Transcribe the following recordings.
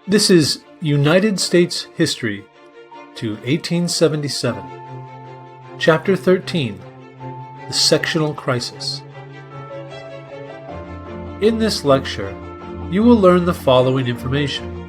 This is United States History to 1877. Chapter 13, The Sectional Crisis. In this lecture, you will learn the following information.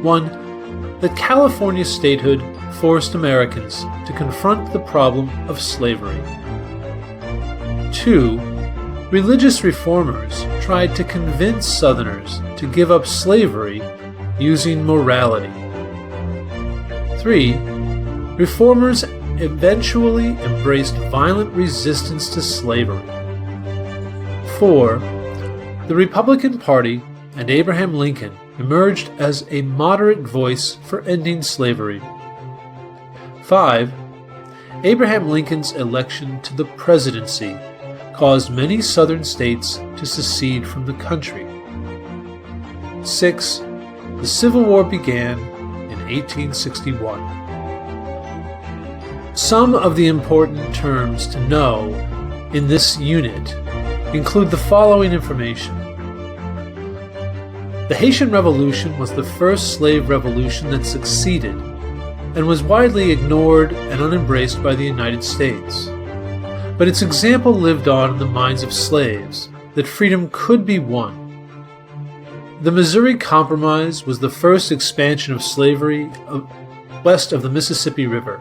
1. That California statehood forced Americans to confront the problem of slavery. 2. Religious reformers tried to convince Southerners to give up slavery using morality. 3. Reformers eventually embraced violent resistance to slavery. 4. The Republican Party and Abraham Lincoln emerged as a moderate voice for ending slavery. 5. Abraham Lincoln's election to the presidency caused many Southern states to secede from the country. 6. The Civil War began in 1861. Some of the important terms to know in this unit include the following information. The Haitian Revolution was the first slave revolution that succeeded and was widely ignored and unembraced by the United States. But its example lived on in the minds of slaves that freedom could be won. The Missouri Compromise was the first expansion of slavery west of the Mississippi River,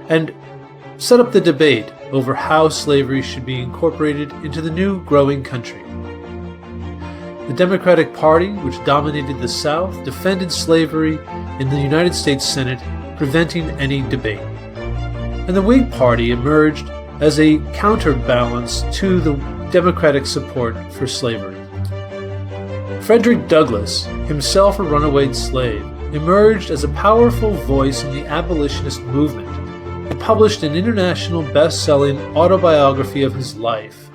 and set up the debate over how slavery should be incorporated into the new growing country. The Democratic Party, which dominated the South, defended slavery in the United States Senate, preventing any debate. And the Whig Party emerged as a counterbalance to the Democratic support for slavery. Frederick Douglass, himself a runaway slave, emerged as a powerful voice in the abolitionist movement and published an international best-selling autobiography of his life.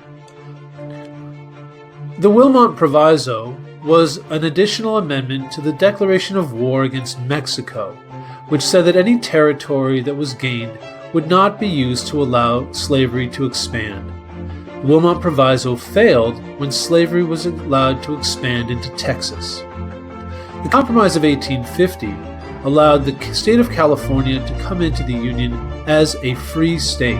The Wilmot Proviso was an additional amendment to the Declaration of War against Mexico, which said that any territory that was gained would not be used to allow slavery to expand. The Wilmot Proviso failed when slavery was allowed to expand into Texas. The Compromise of 1850 allowed the state of California to come into the Union as a free state.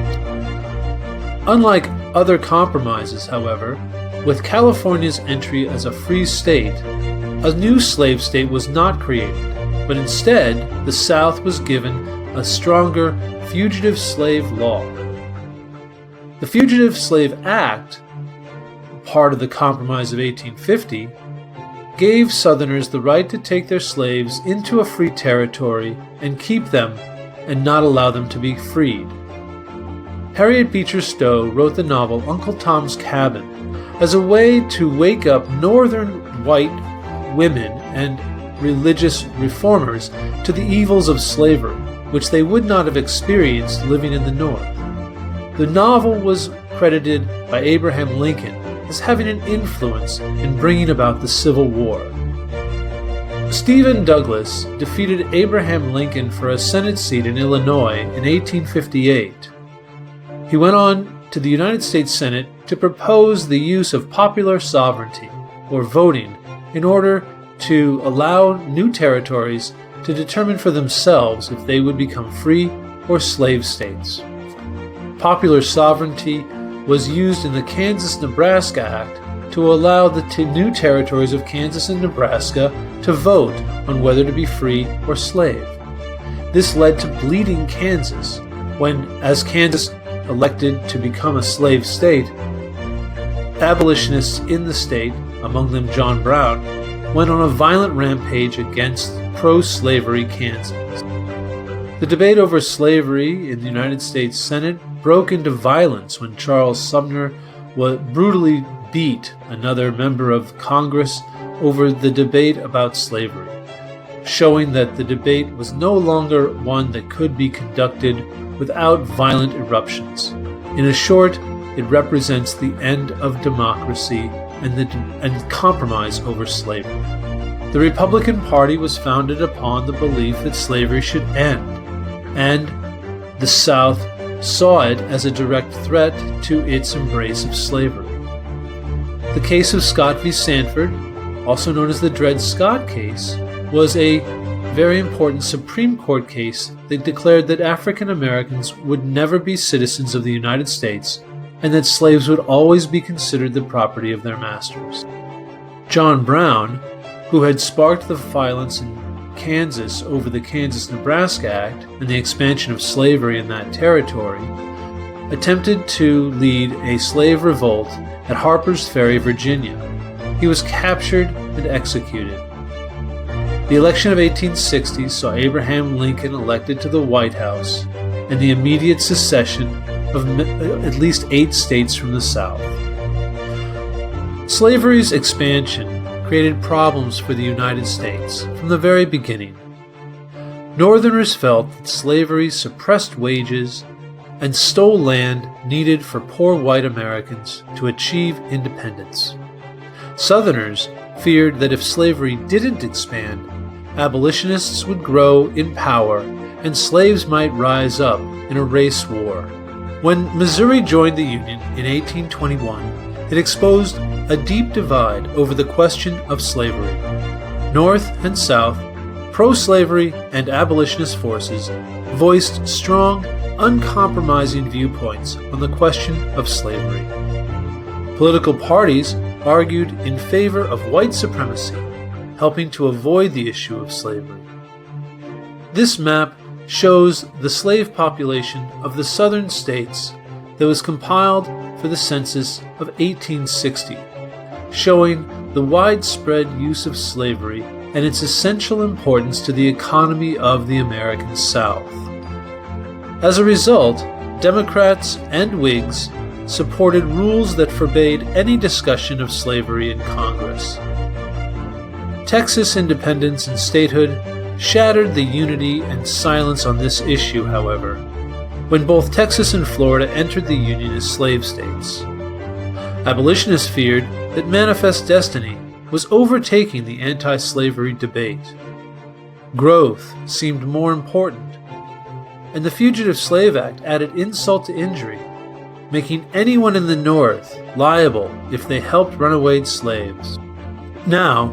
Unlike other compromises, however, with California's entry as a free state, a new slave state was not created, but instead the South was given a stronger fugitive slave law. The Fugitive Slave Act, part of the Compromise of 1850, gave Southerners the right to take their slaves into a free territory and keep them and not allow them to be freed. Harriet Beecher Stowe wrote the novel Uncle Tom's Cabin as a way to wake up northern white women and religious reformers to the evils of slavery, which they would not have experienced living in the North. The novel was credited by Abraham Lincoln as having an influence in bringing about the Civil War. Stephen Douglas defeated Abraham Lincoln for a Senate seat in Illinois in 1858. He went on to the United States Senate to propose the use of popular sovereignty, or voting, in order to allow new territories to determine for themselves if they would become free or slave states. Popular sovereignty was used in the Kansas-Nebraska Act to allow the new territories of Kansas and Nebraska to vote on whether to be free or slave. This led to Bleeding Kansas, when, as Kansas elected to become a slave state, abolitionists in the state, among them John Brown, went on a violent rampage against pro-slavery Kansas. The debate over slavery in the United States Senate broke into violence when Charles Sumner brutally beat another member of Congress over the debate about slavery, showing that the debate was no longer one that could be conducted without violent eruptions. In short, it represents the end of democracy and compromise over slavery. The Republican Party was founded upon the belief that slavery should end, and the South saw it as a direct threat to its embrace of slavery. The case of Scott v. Sanford, also known as the Dred Scott case, was a very important Supreme Court case that declared that African Americans would never be citizens of the United States and that slaves would always be considered the property of their masters. John Brown, who had sparked the violence in Kansas over the Kansas-Nebraska Act and the expansion of slavery in that territory, attempted to lead a slave revolt at Harper's Ferry, Virginia. He was captured and executed. The election of 1860 saw Abraham Lincoln elected to the White House and the immediate secession of at least 8 states from the South. Slavery's expansion created problems for the United States from the very beginning. Northerners felt that slavery suppressed wages and stole land needed for poor white Americans to achieve independence. Southerners feared that if slavery didn't expand, abolitionists would grow in power and slaves might rise up in a race war. When Missouri joined the Union in 1821, it exposed a deep divide over the question of slavery. North and South, pro-slavery and abolitionist forces voiced strong, uncompromising viewpoints on the question of slavery. Political parties argued in favor of white supremacy, helping to avoid the issue of slavery. This map shows the slave population of the southern states that was compiled for the census of 1860, showing the widespread use of slavery and its essential importance to the economy of the American South. As a result, Democrats and Whigs supported rules that forbade any discussion of slavery in Congress. Texas independence and statehood shattered the unity and silence on this issue, however, when both Texas and Florida entered the Union as slave states. Abolitionists feared that Manifest Destiny was overtaking the anti-slavery debate. Growth seemed more important, and the Fugitive Slave Act added insult to injury, making anyone in the North liable if they helped runaway slaves. Now,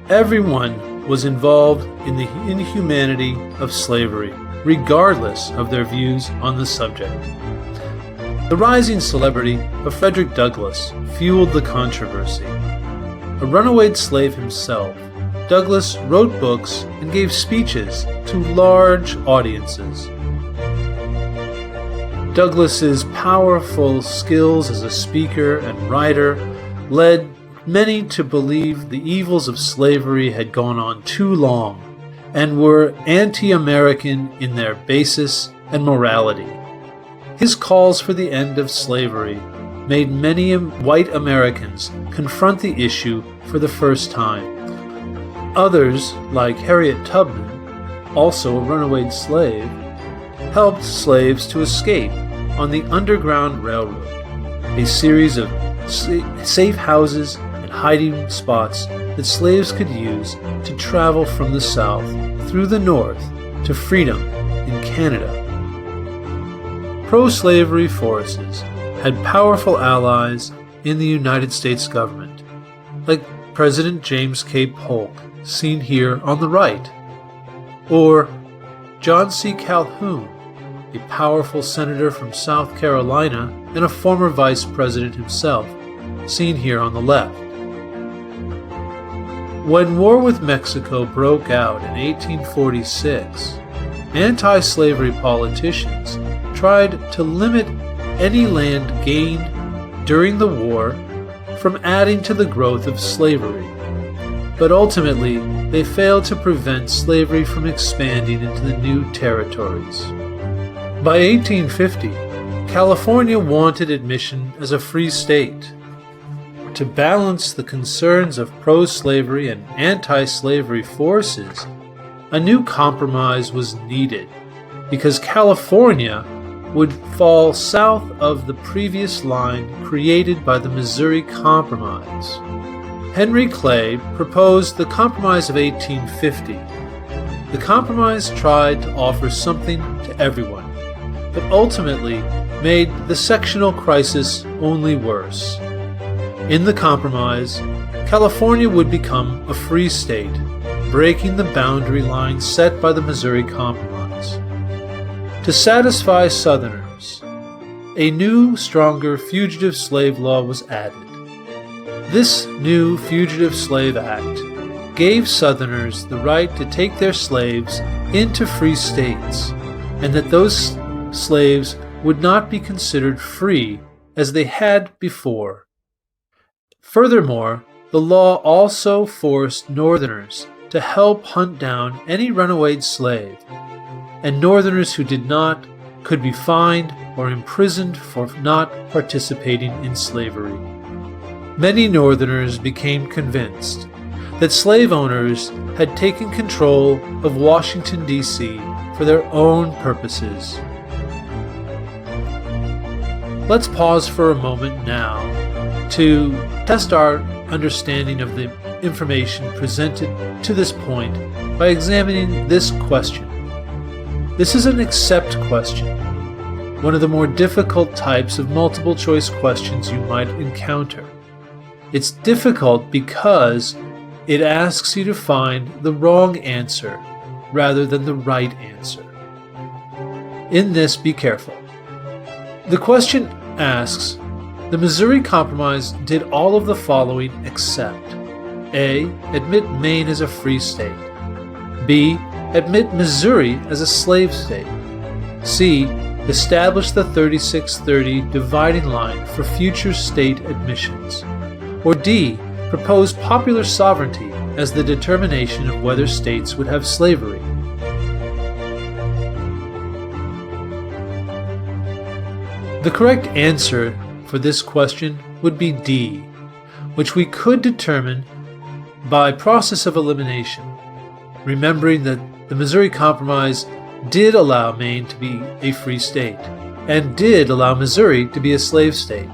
everyone was involved in the inhumanity of slavery, regardless of their views on the subject. The rising celebrity of Frederick Douglass fueled the controversy. A runaway slave himself, Douglass wrote books and gave speeches to large audiences. Douglass's powerful skills as a speaker and writer led many to believe the evils of slavery had gone on too long and were anti-American in their basis and morality. His calls for the end of slavery made many white Americans confront the issue for the first time. Others, like Harriet Tubman, also a runaway slave, helped slaves to escape on the Underground Railroad, a series of safe houses and hiding spots that slaves could use to travel from the South through the North to freedom in Canada. Pro-slavery forces had powerful allies in the United States government, like President James K. Polk, seen here on the right, or John C. Calhoun, a powerful senator from South Carolina and a former vice president himself, seen here on the left. When war with Mexico broke out in 1846, anti-slavery politicians tried to limit any land gained during the war from adding to the growth of slavery, but ultimately they failed to prevent slavery from expanding into the new territories. By 1850, California wanted admission as a free state. To balance the concerns of pro-slavery and anti-slavery forces, a new compromise was needed because California would fall south of the previous line created by the Missouri Compromise. Henry Clay proposed the Compromise of 1850. The compromise tried to offer something to everyone, but ultimately made the sectional crisis only worse. In the compromise, California would become a free state, breaking the boundary line set by the Missouri Compromise. To satisfy Southerners, a new, stronger fugitive slave law was added. This new Fugitive Slave Act gave Southerners the right to take their slaves into free states, and that those slaves would not be considered free as they had before. Furthermore, the law also forced Northerners to help hunt down any runaway slave, and Northerners who did not could be fined or imprisoned for not participating in slavery. Many Northerners became convinced that slave owners had taken control of Washington, D.C. for their own purposes. Let's pause for a moment now to test our understanding of the information presented to this point by examining this question. This is an accept question, one of the more difficult types of multiple choice questions you might encounter. It's difficult because it asks you to find the wrong answer rather than the right answer. In this, be careful. The question asks, the Missouri Compromise did all of the following except A. Admit Maine as a free state. B. Admit Missouri as a slave state. C. Establish the 3630 dividing line for future state admissions. Or D. Propose popular sovereignty as the determination of whether states would have slavery. The correct answer for this question would be D, which we could determine by process of elimination, remembering that the Missouri Compromise did allow Maine to be a free state, and did allow Missouri to be a slave state,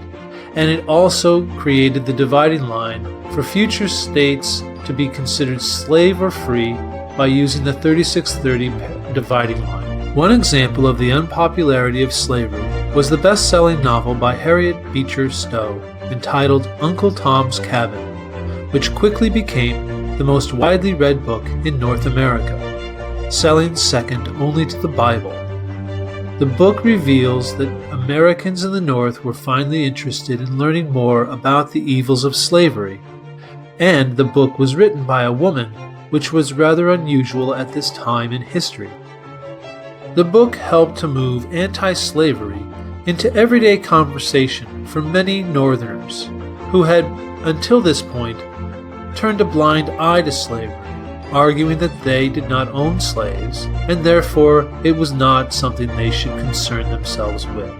and it also created the dividing line for future states to be considered slave or free by using the 3630 dividing line. One example of the unpopularity of slavery was the best-selling novel by Harriet Beecher Stowe entitled Uncle Tom's Cabin, which quickly became the most widely read book in North America, selling second only to the Bible. The book reveals that Americans in the North were finally interested in learning more about the evils of slavery, and the book was written by a woman, which was rather unusual at this time in history. The book helped to move anti-slavery into everyday conversation for many Northerners who had, until this point, turned a blind eye to slavery, arguing that they did not own slaves, and therefore it was not something they should concern themselves with.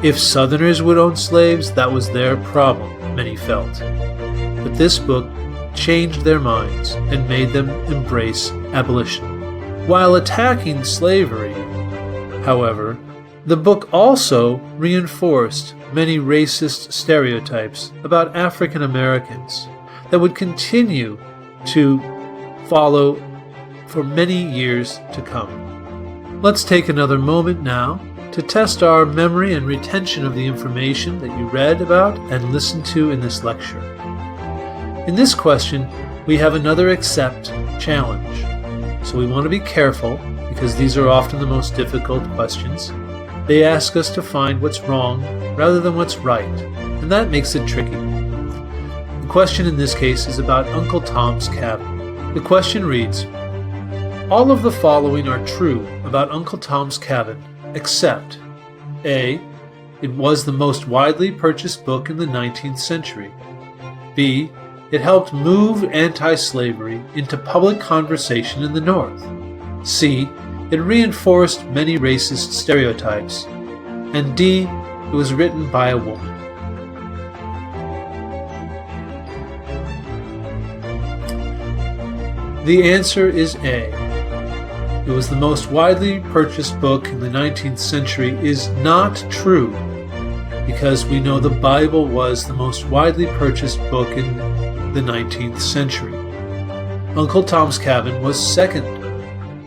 If Southerners would own slaves, that was their problem, many felt. But this book changed their minds and made them embrace abolition. While attacking slavery, however, the book also reinforced many racist stereotypes about African Americans that would continue to follow for many years to come. Let's take another moment now to test our memory and retention of the information that you read about and listened to in this lecture. In this question, we have another accept challenge. So we want to be careful because these are often the most difficult questions. They ask us to find what's wrong rather than what's right, and that makes it tricky. The question in this case is about Uncle Tom's Cabin. The question reads, all of the following are true about Uncle Tom's Cabin, except A. It was the most widely purchased book in the 19th century. B. It helped move anti-slavery into public conversation in the North. C. It reinforced many racist stereotypes. And D. It was written by a woman. The answer is A. It was the most widely purchased book in the 19th century is not true, because we know the Bible was the most widely purchased book in the 19th century. Uncle Tom's Cabin was second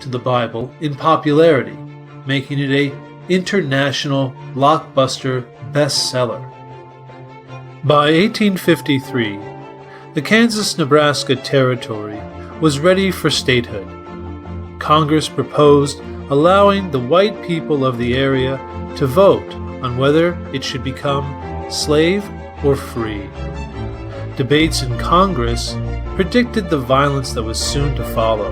to the Bible in popularity, making it an international blockbuster bestseller. By 1853, The Kansas-Nebraska Territory was ready for statehood. Congress proposed allowing the white people of the area to vote on whether it should become slave or free. Debates in Congress predicted the violence that was soon to follow.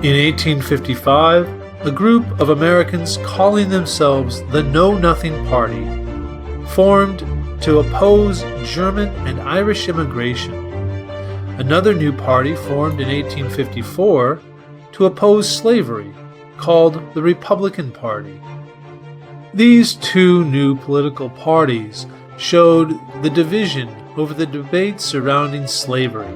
In 1855, a group of Americans calling themselves the Know Nothing Party formed to oppose German and Irish immigration. Another new party formed in 1854 to oppose slavery, called the Republican Party. These two new political parties showed the division over the debate surrounding slavery,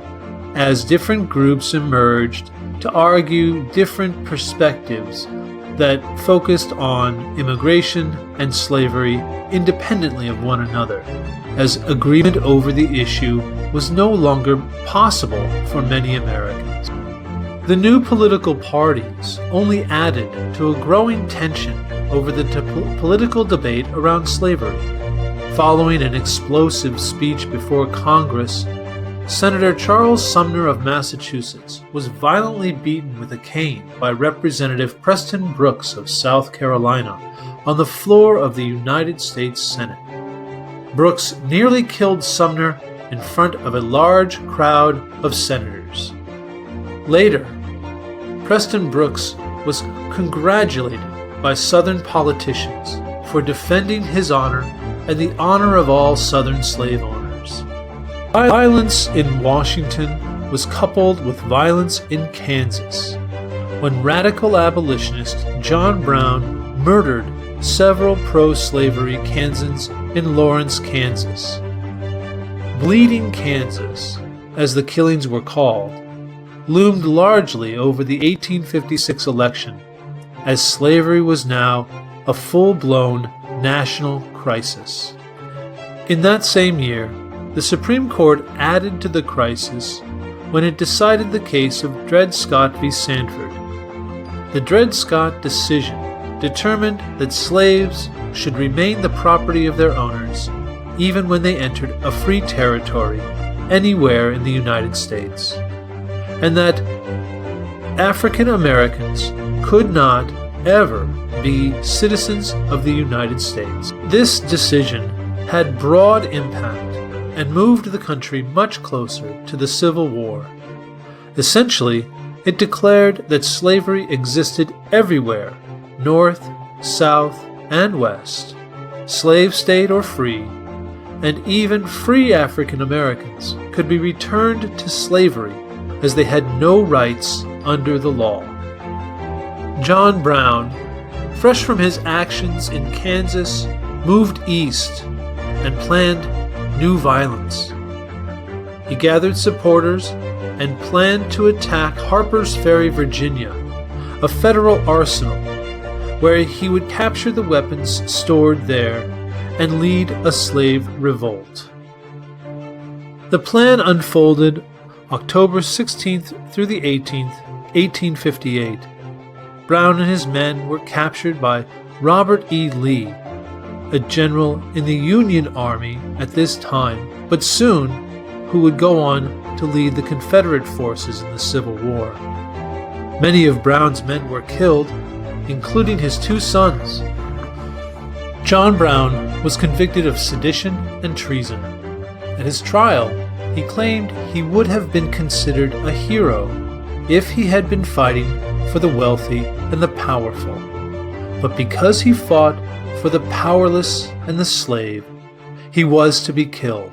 as different groups emerged to argue different perspectives that focused on immigration and slavery independently of one another, as agreement over the issue was no longer possible for many Americans. The new political parties only added to a growing tension over the political debate around slavery. Following an explosive speech before Congress, Senator Charles Sumner of Massachusetts was violently beaten with a cane by Representative Preston Brooks of South Carolina on the floor of the United States Senate. Brooks nearly killed Sumner in front of a large crowd of senators. Later, Preston Brooks was congratulated by Southern politicians for defending his honor and the honor of all Southern slave owners. Violence in Washington was coupled with violence in Kansas, when radical abolitionist John Brown murdered several pro-slavery Kansans in Lawrence, Kansas. Bleeding Kansas, as the killings were called, loomed largely over the 1856 election, as slavery was now a full-blown national crisis. In that same year, the Supreme Court added to the crisis when it decided the case of Dred Scott v. Sandford. The Dred Scott decision determined that slaves should remain the property of their owners even when they entered a free territory anywhere in the United States, and that African Americans could not ever be citizens of the United States. This decision had broad impact and moved the country much closer to the Civil War. Essentially, it declared that slavery existed everywhere, north, south, and west, slave state or free, and even free African Americans could be returned to slavery as they had no rights under the law. John Brown, fresh from his actions in Kansas, moved east and planned new violence. He gathered supporters and planned to attack Harper's Ferry, Virginia, a federal arsenal, where he would capture the weapons stored there and lead a slave revolt. The plan unfolded October 16th through the 18th, 1858. Brown and his men were captured by Robert E. Lee, a general in the Union Army at this time, but soon who would go on to lead the Confederate forces in the Civil War. Many of Brown's men were killed, including his two sons. John Brown was convicted of sedition and treason. At his trial, he claimed he would have been considered a hero if he had been fighting for the wealthy and the powerful. But because he fought for the powerless and the slave, he was to be killed.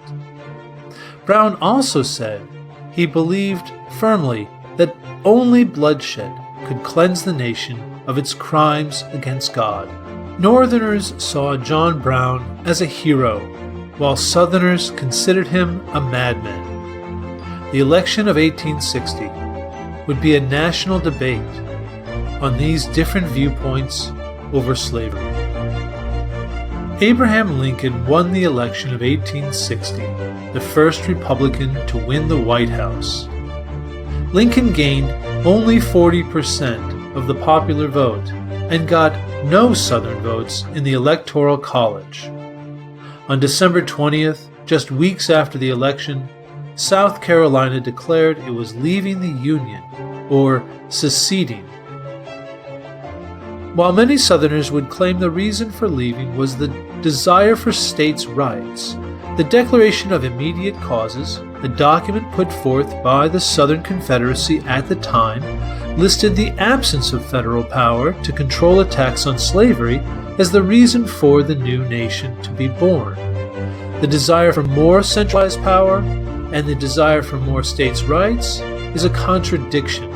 Brown also said he believed firmly that only bloodshed could cleanse the nation of its crimes against God. Northerners saw John Brown as a hero, while Southerners considered him a madman. The election of 1860 would be a national debate on these different viewpoints over slavery. Abraham Lincoln won the election of 1860, the first Republican to win the White House. Lincoln gained only 40% of the popular vote and got no Southern votes in the Electoral College. On December 20th, just weeks after the election, South Carolina declared it was leaving the Union, or seceding. While many Southerners would claim the reason for leaving was the desire for states' rights, the Declaration of Immediate Causes, a document put forth by the Southern Confederacy at the time, listed the absence of federal power to control attacks on slavery as the reason for the new nation to be born. The desire for more centralized power and the desire for more states' rights is a contradiction.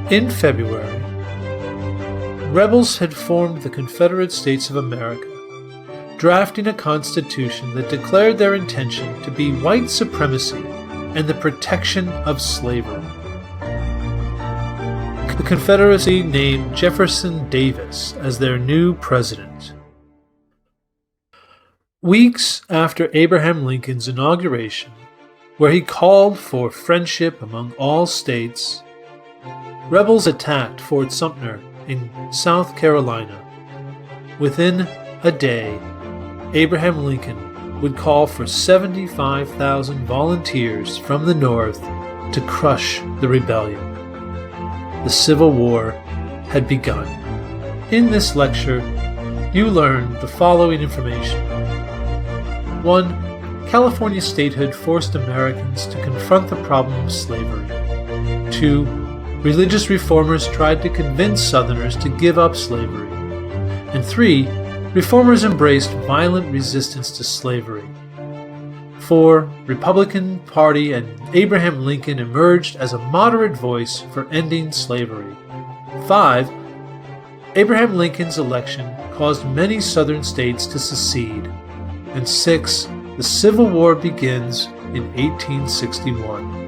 In February, rebels had formed the Confederate States of America, drafting a constitution that declared their intention to be white supremacy and the protection of slavery. The Confederacy named Jefferson Davis as their new president. Weeks after Abraham Lincoln's inauguration, where he called for friendship among all states, rebels attacked Fort Sumter in South Carolina. Within a day, Abraham Lincoln would call for 75,000 volunteers from the North to crush the rebellion. The Civil War had begun. In this lecture, you learned the following information. 1. California statehood forced Americans to confront the problem of slavery. 2. Religious reformers tried to convince Southerners to give up slavery. And 3. Reformers embraced violent resistance to slavery. 4. Republican Party and Abraham Lincoln emerged as a moderate voice for ending slavery. 5. Abraham Lincoln's election caused many Southern states to secede. And 6. The Civil War begins in 1861.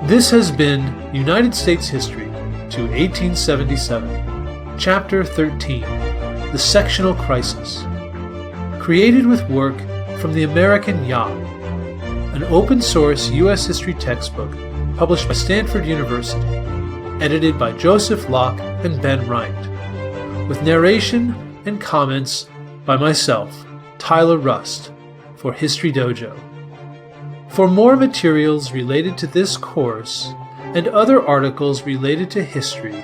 This has been United States History to 1877, Chapter 13, The Sectional Crisis. Created with work from the American Yop, an open-source U.S. history textbook published by Stanford University, edited by Joseph Locke and Ben Wright, with narration and comments by myself, Tyler Rust, for History Dojo. For more materials related to this course and other articles related to history,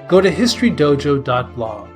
go to historydojo.blog.